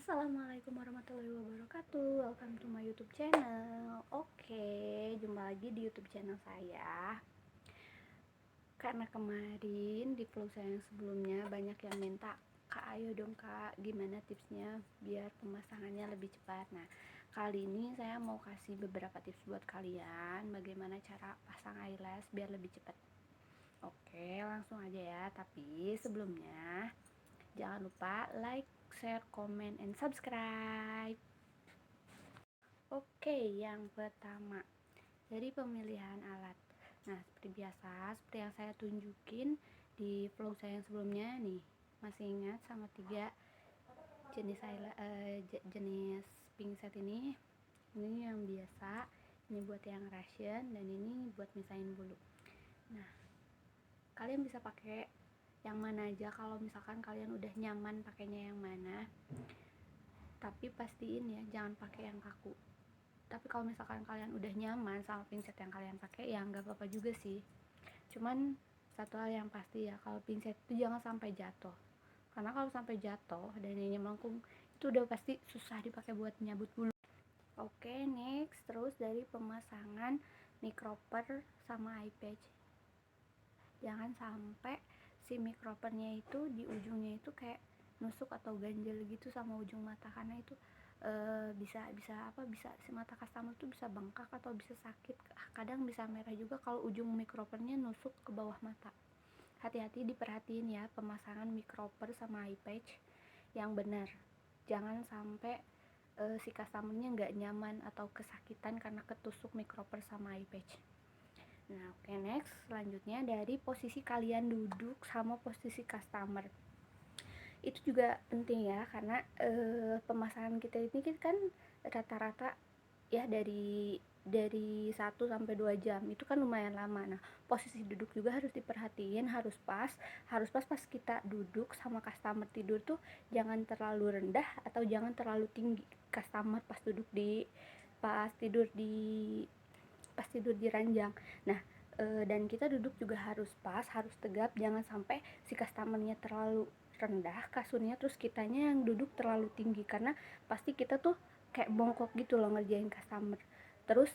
Assalamualaikum warahmatullahi wabarakatuh. Welcome to my YouTube channel. Oke, jumpa lagi di YouTube channel saya. Karena kemarin di vlog saya yang sebelumnya banyak yang minta, "Kak, ayo dong Kak, gimana tipsnya biar pemasangannya lebih cepat." Nah, kali ini saya mau kasih beberapa tips buat kalian bagaimana cara pasang eyelash biar lebih cepat. Oke, langsung aja ya. Tapi sebelumnya jangan lupa like, share, comment, and subscribe. Oke, yang pertama dari pemilihan alat. Nah, seperti biasa, seperti yang saya tunjukin di vlog saya yang sebelumnya nih, masih ingat sama 3 jenis pinset ini. Ini yang biasa, ini buat yang Russian, dan ini buat misahin bulu. Nah, kalian bisa pakai yang mana aja kalau misalkan kalian udah nyaman pakainya yang mana, tapi pastiin ya jangan pakai yang kaku. Tapi kalau misalkan kalian udah nyaman sama pinset yang kalian pakai, ya nggak apa-apa juga sih. Cuman satu hal yang pasti ya, kalau pinset itu jangan sampai jatuh, karena kalau sampai jatuh dan ini melengkung, itu udah pasti susah dipakai buat nyabut bulu. Oke, next, terus dari pemasangan microper sama eye patch. Jangan sampai si micropernya itu di ujungnya itu kayak nusuk atau ganjel gitu sama ujung mata, karena itu bisa si mata customer tuh bisa bengkak atau bisa sakit, kadang bisa merah juga kalau ujung micropernya nusuk ke bawah mata. Hati-hati, diperhatiin ya pemasangan microper sama eye patch yang benar. Jangan sampai si customernya nggak nyaman atau kesakitan karena ketusuk microper sama eye patch. Nah, oke, next, selanjutnya dari posisi kalian duduk sama posisi customer. Itu juga penting ya, karena pemasangan kita ini kan rata-rata ya dari 1 sampai 2 jam, itu kan lumayan lama. Nah, posisi duduk juga harus diperhatiin, harus pas pas kita duduk sama customer tidur tuh jangan terlalu rendah atau jangan terlalu tinggi customer pas tidur di ranjang. Nah, dan kita duduk juga harus pas, harus tegap, jangan sampai si customernya terlalu rendah kasurnya terus kitanya yang duduk terlalu tinggi, karena pasti kita tuh kayak bongkok gitu loh ngerjain customer. Terus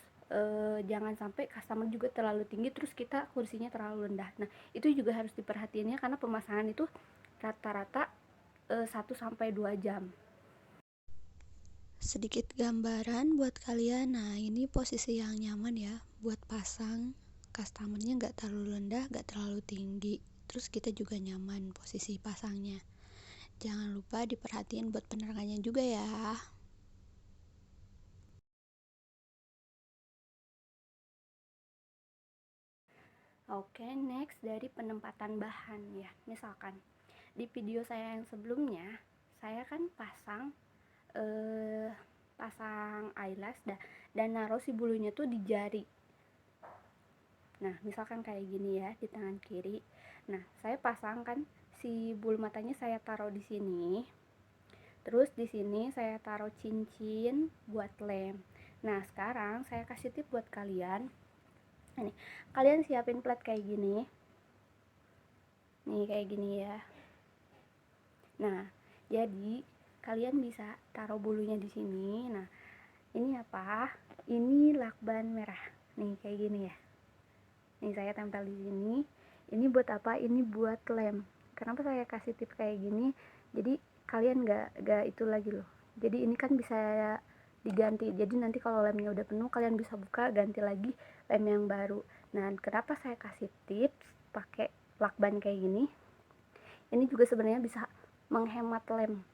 jangan sampai customer juga terlalu tinggi terus kita kursinya terlalu rendah. Nah, itu juga harus diperhatiinnya karena pemasangan itu rata-rata 1 sampai 2 jam. Sedikit gambaran buat kalian. Nah, ini posisi yang nyaman ya buat pasang. Customernya nggak terlalu rendah, nggak terlalu tinggi. Terus kita juga nyaman posisi pasangnya. Jangan lupa diperhatiin buat penerangannya juga ya. Oke, next dari penempatan bahan ya. Misalkan di video saya yang sebelumnya, saya kan pasang eyelash dan naruh si bulunya tuh di jari. Nah, misalkan kayak gini ya, di tangan kiri. Nah, saya pasang kan si bulu matanya saya taruh di sini. Terus di sini saya taruh cincin buat lem. Nah, sekarang saya kasih tip buat kalian. Nih, kalian siapin plat kayak gini. Nih, kayak gini ya. Nah, jadi kalian bisa taruh bulunya di sini. Nah, ini apa? Ini lakban merah. Nih, kayak gini ya. Nih, saya tempel di sini. Ini buat apa? Ini buat lem. Kenapa saya kasih tip kayak gini? Jadi kalian nggak itu lagi loh. Jadi ini kan bisa diganti. Jadi nanti kalau lemnya udah penuh, kalian bisa buka, ganti lagi lem yang baru. Nah, kenapa saya kasih tips pakai lakban kayak gini? Ini juga sebenarnya bisa menghemat lem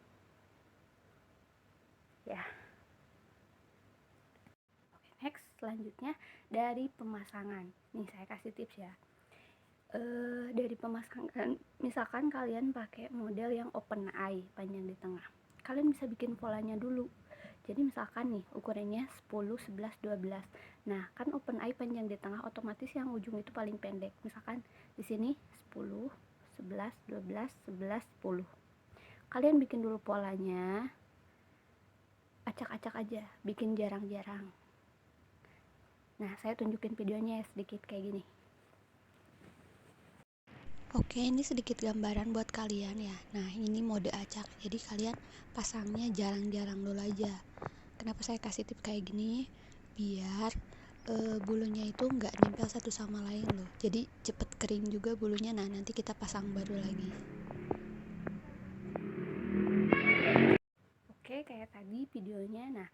ya. Oke, next, selanjutnya dari pemasangan. Nih, saya kasih tips ya. Dari pemasangan, misalkan kalian pakai model yang open eye panjang di tengah, kalian bisa bikin polanya dulu. Jadi misalkan nih ukurannya 10, 11, 12. Nah, kan open eye panjang di tengah, otomatis yang ujung itu paling pendek. Misalkan di sini 10, 11, 12, 11, 10. Kalian bikin dulu polanya, acak-acak aja, bikin jarang-jarang. Nah, saya tunjukin videonya ya sedikit kayak gini. Oke, ini sedikit gambaran buat kalian ya. Nah, ini mode acak. Jadi kalian pasangnya jarang-jarang dulu aja. Kenapa saya kasih tip kayak gini? Biar bulunya itu nggak nempel satu sama lain loh. Jadi cepet kering juga bulunya. Nah, nanti kita pasang baru lagi. Oke, kayak tadi videonya. Nah,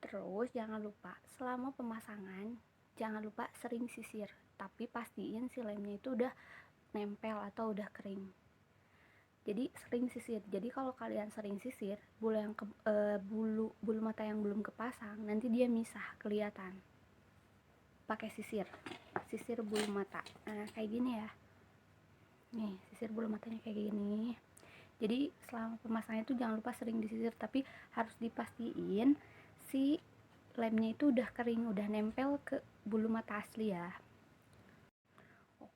terus jangan lupa selama pemasangan jangan lupa sering sisir, tapi pastiin si lemnya itu udah nempel atau udah kering. Jadi sering sisir. Jadi kalau kalian sering sisir, bulu mata yang belum kepasang nanti dia misah kelihatan. Pakai sisir bulu mata. Nah, kayak gini ya. Nih, sisir bulu matanya kayak gini. Jadi selama pemasangan itu jangan lupa sering disisir, tapi harus dipastiin si lemnya itu udah kering, udah nempel ke bulu mata asli ya.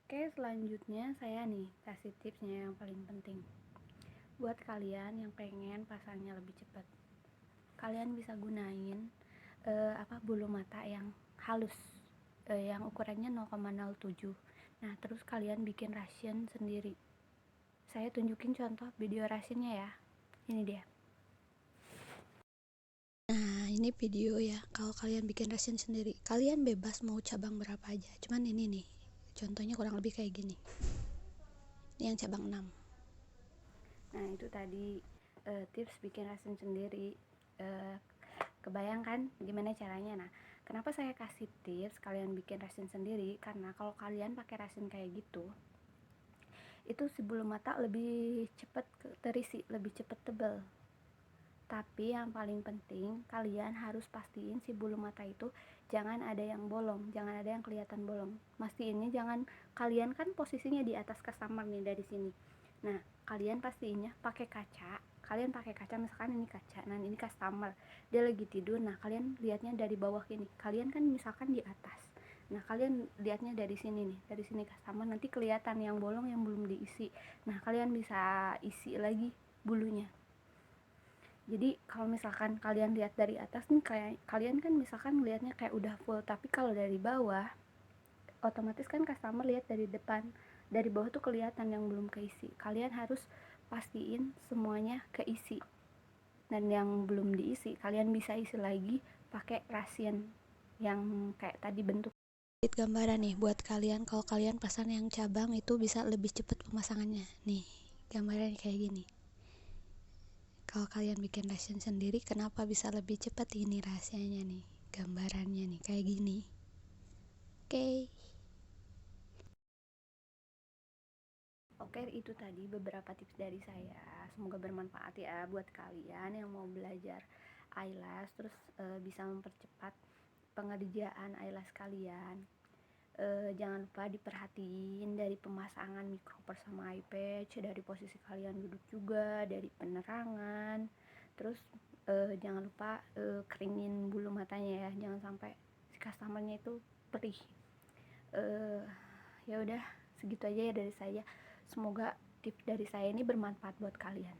Oke, selanjutnya saya nih kasih tipsnya yang paling penting. Buat kalian yang pengen pasangnya lebih cepat, kalian bisa gunain bulu mata yang halus, yang ukurannya 0,07. Nah, terus kalian bikin ration sendiri. Saya tunjukin contoh video rationnya ya. Ini dia. Nah, ini video ya. Kalau kalian bikin resin sendiri, kalian bebas mau cabang berapa aja. Cuman ini nih, contohnya kurang lebih kayak gini. Ini yang cabang 6. Nah, itu tadi tips bikin rasin sendiri. Kebayangkan gimana caranya? Nah, kenapa saya kasih tips kalian bikin rasin sendiri? Karena kalau kalian pakai rasin kayak gitu, itu si bulu mata lebih cepat terisi, lebih cepat tebal. Tapi yang paling penting, kalian harus pastiin si bulu mata itu jangan ada yang bolong, jangan ada yang kelihatan bolong. Mastiinnya jangan, kalian kan posisinya di atas customer nih dari sini. Nah, kalian pastiinnya pakai kaca. Kalian pakai kaca, misalkan ini kaca, nah ini customer, dia lagi tidur. Nah, kalian lihatnya dari bawah gini. Kalian kan misalkan di atas. Nah, kalian lihatnya dari sini nih, dari sini customer, nanti kelihatan yang bolong yang belum diisi. Nah, kalian bisa isi lagi bulunya. Jadi kalau misalkan kalian lihat dari atas nih, kayak kalian kan misalkan lihatnya kayak udah full, tapi kalau dari bawah otomatis kan customer lihat dari depan, dari bawah tuh kelihatan yang belum keisi. Kalian harus pastiin semuanya keisi, dan yang belum diisi kalian bisa isi lagi pakai rasion yang kayak tadi bentuk. Gambaran nih buat kalian, kalau kalian pasang yang cabang itu bisa lebih cepat pemasangannya. Nih, gambarannya kayak gini. Kalau kalian bikin resin sendiri, kenapa bisa lebih cepat? Ini rahasianya nih, gambarannya nih kayak gini. Oke. Oke, itu tadi beberapa tips dari saya. Semoga bermanfaat ya buat kalian yang mau belajar eyelash, terus bisa mempercepat pengerjaan eyelash kalian. Jangan lupa diperhatiin dari pemasangan micropor sama eye patch, dari posisi kalian duduk juga, dari penerangan. Terus jangan lupa keringin bulu matanya ya, jangan sampai si customernya itu perih. Ya udah, segitu aja ya dari saya. Semoga tips dari saya ini bermanfaat buat kalian.